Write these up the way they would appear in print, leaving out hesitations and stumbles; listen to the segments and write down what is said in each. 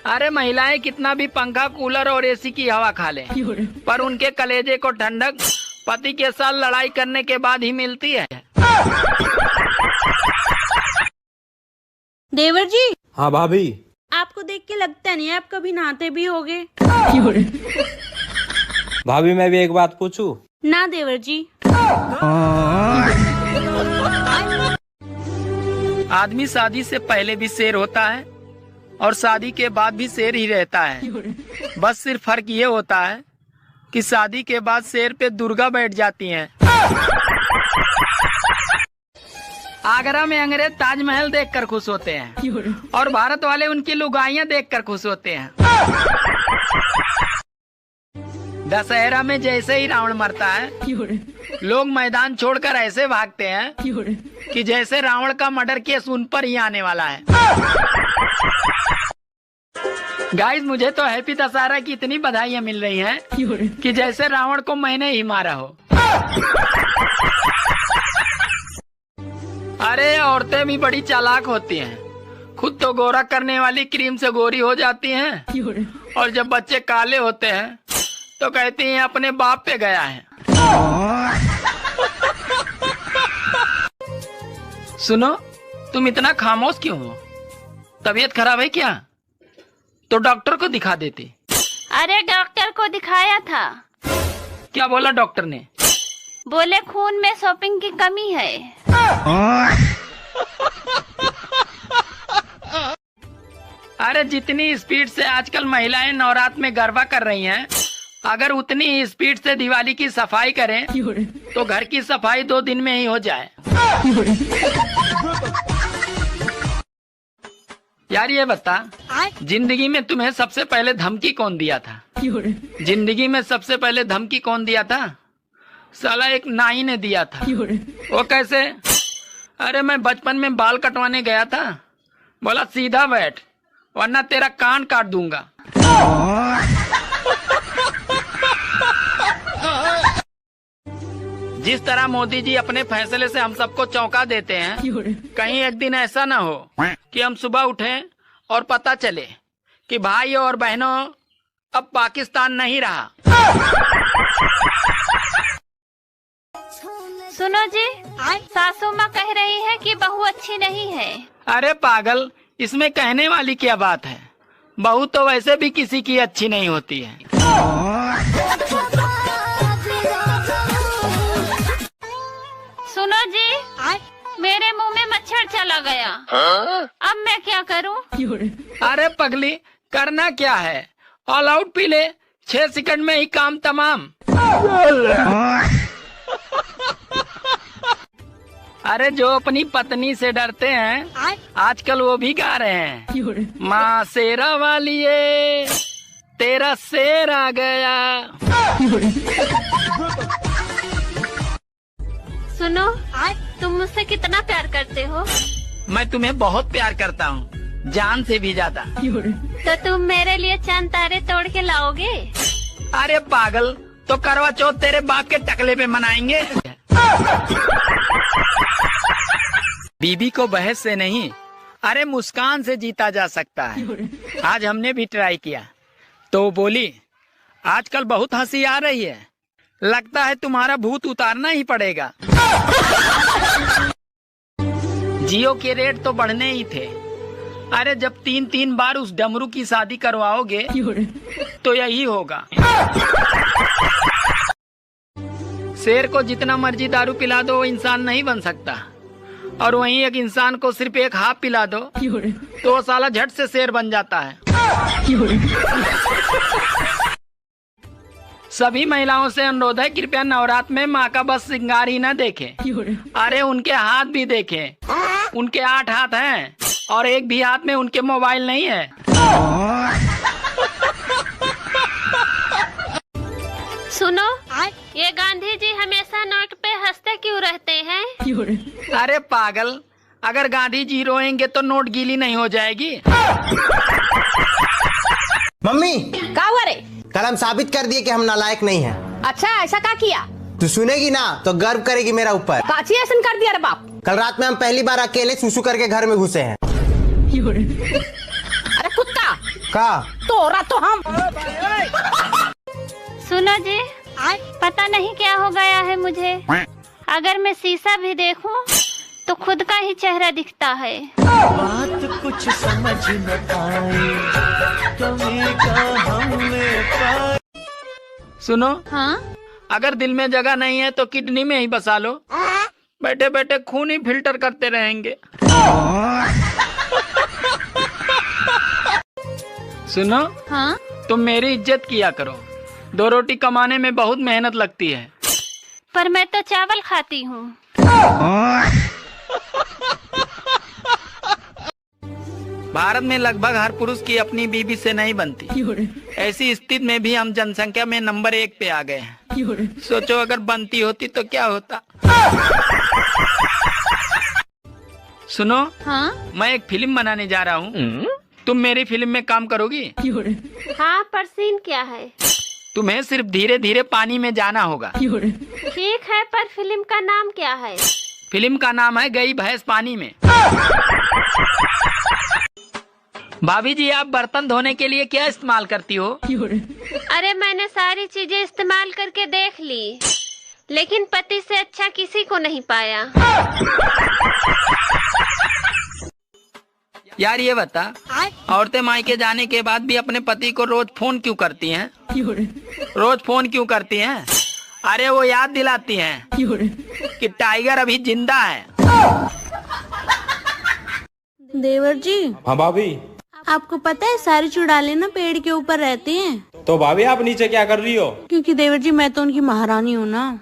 अरे महिलाएं कितना भी पंखा कूलर और एसी की हवा खा लें, पर उनके कलेजे को ठंडक पति के साथ लड़ाई करने के बाद ही मिलती है। देवर जी। हाँ भाभी। आपको देख के लगता नहीं है आप कभी नहाते भी होगे। भाभी मैं भी एक बात पूछूं? ना देवर जी। आदमी शादी से पहले भी शेर होता है और शादी के बाद भी शेर ही रहता है। बस सिर्फ फर्क ये होता है कि शादी के बाद शेर पे दुर्गा बैठ जाती हैं। आगरा में अंग्रेज ताजमहल देखकर खुश होते हैं और भारत वाले उनकी लुगाइयां देखकर खुश होते हैं। दशहरा में जैसे ही रावण मरता है, लोग मैदान छोड़कर ऐसे भागते हैं कि जैसे रावण का मर्डर केस उन पर ही आने वाला है। गाइस, मुझे तो हैप्पी दशहरा की इतनी बधाइयाँ मिल रही हैं कि जैसे रावण को मैंने ही मारा हो। अरे औरतें भी बड़ी चालाक होती हैं। खुद तो गोरा करने वाली क्रीम से गोरी हो जाती हैं और जब बच्चे काले होते हैं तो कहती हैं अपने बाप पे गया है। सुनो, तुम इतना खामोश क्यों हो? तबीयत खराब है क्या? तो डॉक्टर को दिखा देते। अरे डॉक्टर को दिखाया था। क्या बोला डॉक्टर ने? बोले खून में शॉपिंग की कमी है। अरे जितनी स्पीड से आजकल महिलाएं नवरात्र में गरबा कर रही हैं, अगर उतनी ही स्पीड से दिवाली की सफाई करें तो घर की सफाई 2 दिन में ही हो जाए। यार ये बता, जिंदगी में तुम्हें सबसे पहले धमकी कौन दिया था? जिंदगी में सबसे पहले धमकी कौन दिया था? साला एक नाई ने दिया था। वो कैसे? अरे मैं बचपन में बाल कटवाने गया था, बोला सीधा बैठ वरना तेरा कान काट दूंगा। जिस तरह मोदी जी अपने फैसले से हम सबको चौंका देते हैं, कहीं एक दिन ऐसा ना हो कि हम सुबह उठें और पता चले कि भाई और बहनों अब पाकिस्तान नहीं रहा। सुनो जी, सासू माँ कह रही है कि बहू अच्छी नहीं है। अरे पागल, इसमें कहने वाली क्या बात है? बहू तो वैसे भी किसी की अच्छी नहीं होती है। सुनो जी, मेरे मुंह में मच्छर चला गया। अब मैं क्या करूं? अरे पगली, करना क्या है? ऑल आउट पी ले, 6 सेकंड में ही काम तमाम। अरे जो अपनी पत्नी से डरते हैं आजकल वो भी गा रहे हैं, माँ शेरा वालिए तेरा शेर आ गया। सुनो, तुम मुझसे कितना प्यार करते हो? मैं तुम्हें बहुत प्यार करता हूँ, जान से भी ज्यादा। तो तुम मेरे लिए चांद तारे तोड़ के लाओगे? अरे पागल, तो करवा चौथ तेरे बाप के टकले पे मनाएंगे। बीबी को बहस से नहीं, अरे मुस्कान से जीता जा सकता है। आज हमने भी ट्राई किया तो बोली आजकल बहुत हंसी आ रही है, लगता है तुम्हारा भूत उतारना ही पड़ेगा। जियो के रेट तो बढ़ने ही थे। अरे जब 3 बार उस डमरू की शादी करवाओगे तो यही होगा। शेर को जितना मर्जी दारू पिला दो वो इंसान नहीं बन सकता, और वहीं एक इंसान को सिर्फ एक हाफ पिला दो तो वो साला झट से शेर बन जाता है। सभी महिलाओं से अनुरोध है, कृपया नवरात्र में माँ का बस श्रृंगार ही न देखें। अरे उनके हाथ भी देखें। उनके 8 हाथ हैं और एक भी हाथ में उनके मोबाइल नहीं है। सुनो, ये गांधी जी हमेशा नोट पे हंसते क्यों रहते हैं? अरे पागल, अगर गांधी जी रोएंगे तो नोट गीली नहीं हो जाएगी। मम्मी, का हुआ रे? कल हम साबित कर दिए कि हम नालायक नहीं हैं। अच्छा, ऐसा का किया? तू सुनेगी ना तो गर्व करेगी मेरा ऊपर। काची ऐसा कर दिया रे बाप? कल रात में हम पहली बार अकेले सुसु करके घर में घुसे हैं। अरे कुत्ता, का तोरा तो हम सुनो जी, पता नहीं क्या हो गया है मुझे। अगर मैं शीशा भी देखूं तो खुद का ही चेहरा दिखता है। बात कुछ समझ न आए, कमी का हमने पाए। सुनो, हाँ, अगर दिल में जगह नहीं है तो किडनी में ही बसा लो। बैठे बैठे खून ही फिल्टर करते रहेंगे। सुनो, हाँ, तुम मेरी इज्जत किया करो। 2 रोटी कमाने में बहुत मेहनत लगती है। पर मैं तो चावल खाती हूँ। भारत में लगभग हर पुरुष की अपनी बीवी से नहीं बनती। ऐसी स्थिति में भी हम जनसंख्या में नंबर 1 पे आ गए हैं। सोचो अगर बनती होती तो क्या होता। सुनो, हाँ, मैं एक फिल्म बनाने जा रहा हूँ। तुम मेरी फिल्म में काम करोगी? हाँ, पर सीन क्या है? तुम्हें सिर्फ धीरे धीरे पानी में जाना होगा। ठीक है, पर फिल्म का नाम क्या है? फिल्म का नाम है गई भैंस पानी में। भाभी जी, आप बर्तन धोने के लिए क्या इस्तेमाल करती हो? अरे मैंने सारी चीजें इस्तेमाल करके देख ली, लेकिन पति से अच्छा किसी को नहीं पाया। यार ये बता, औरतें मायके जाने के बाद भी अपने पति को रोज फोन क्यों करती हैं? रोज फोन क्यों करती हैं? अरे वो याद दिलाती हैं कि टाइगर अभी जिंदा है। देवर जी, हाँ भाभी। आपको पता है सारे चुड़ैले ना पेड़ के ऊपर रहते हैं। तो भाभी आप नीचे क्या कर रही हो? क्योंकि देवर जी मैं तो उनकी महारानी हूँ ना।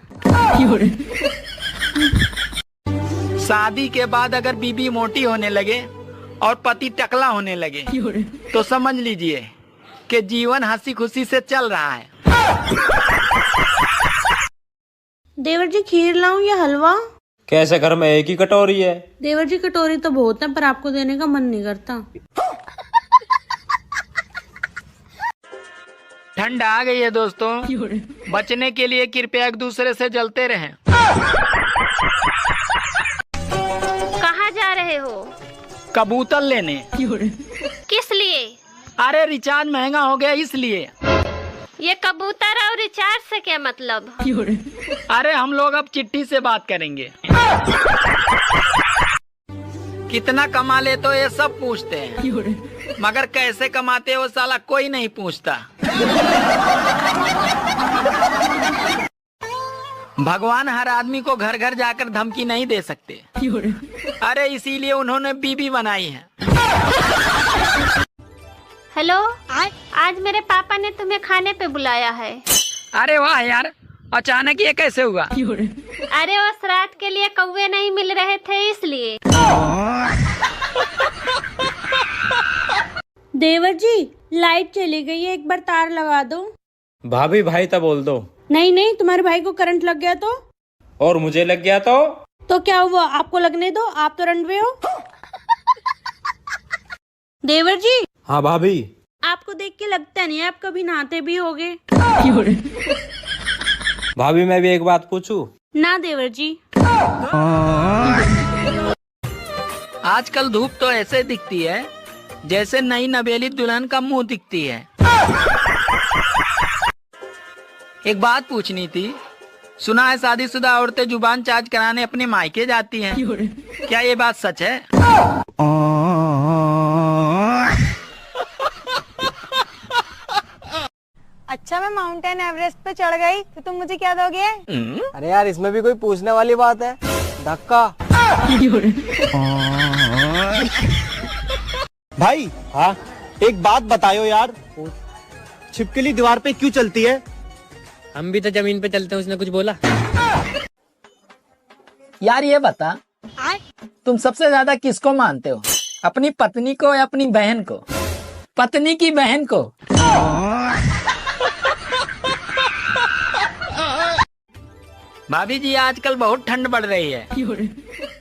शादी के बाद अगर बीबी मोटी होने लगे और पति टकला होने लगे तो समझ लीजिए कि जीवन हंसी खुशी से चल रहा है। देवर जी, खीर लाऊं या हलवा? कैसे घर में एक ही कटोरी है? देवर जी, कटोरी तो बहुत है पर आपको देने का मन नहीं करता। ठंड आ गई है दोस्तों, बचने के लिए कृपया एक दूसरे से जलते रहें। कहाँ जा रहे हो? कबूतर लेने। किस लिए? अरे रिचार्ज महंगा हो गया इसलिए। ये कबूतर और रिचार्ज से क्या मतलब? अरे हम लोग अब चिट्ठी से बात करेंगे। कितना कमा ले तो ये सब पूछते हैं, मगर कैसे कमाते हो साला कोई नहीं पूछता। भगवान हर आदमी को घर घर जाकर धमकी नहीं दे सकते। अरे इसीलिए उन्होंने बीबी बनाई है। हेलो, आज मेरे पापा ने तुम्हें खाने पे बुलाया है। अरे वाह यार, अचानक ये कैसे हुआ? अरे वो श्राद्ध के लिए कौवे नहीं मिल रहे थे इसलिए। देवर जी, लाइट चली गई है, एक बार तार लगा दो। भाभी भाई तब बोल दो। नहीं नहीं, तुम्हारे भाई को करंट लग गया तो? और मुझे लग गया तो क्या हुआ? आपको लगने दो, आप तो रनवे हो। देवर जी। हाँ भाभी। आपको देख के लगता नहीं है आप कभी नहाते भी होगे। भाभी मैं भी एक बात पूछूं? ना देवर जी। आजकल धूप तो ऐसे दिखती है जैसे नई नवेली दुल्हन का मुंह दिखती है। एक बात पूछनी थी, सुना है शादीशुदा औरतें जुबान चार्ज कराने अपने मायके जाती हैं। क्या ये बात सच है? अच्छा, मैं माउंटेन एवरेस्ट पे चढ़ गई तो तुम मुझे क्या दोगे? अरे यार, इसमें भी कोई पूछने वाली बात है? धक्का। भाई, हाँ, एक बात बताओ यार, छिपकली दीवार पे क्यों चलती है? हम भी तो जमीन पे चलते हैं, उसने कुछ बोला? यार ये बता, तुम सबसे ज्यादा किसको मानते हो, अपनी पत्नी को या अपनी बहन को? पत्नी की बहन को। भाभी जी, आजकल बहुत ठंड बढ़ रही है।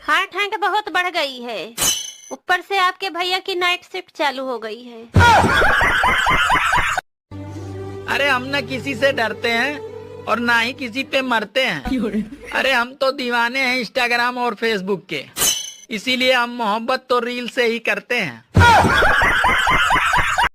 हाँ, ठंड बहुत बढ़ गई है। ऊपर से आपके भैया की नाइट शिफ्ट चालू हो गई है। अरे हम न किसी से डरते हैं और ना ही किसी पे मरते हैं। अरे हम तो दीवाने हैं इंस्टाग्राम और फेसबुक के, इसीलिए हम मोहब्बत तो रील से ही करते हैं।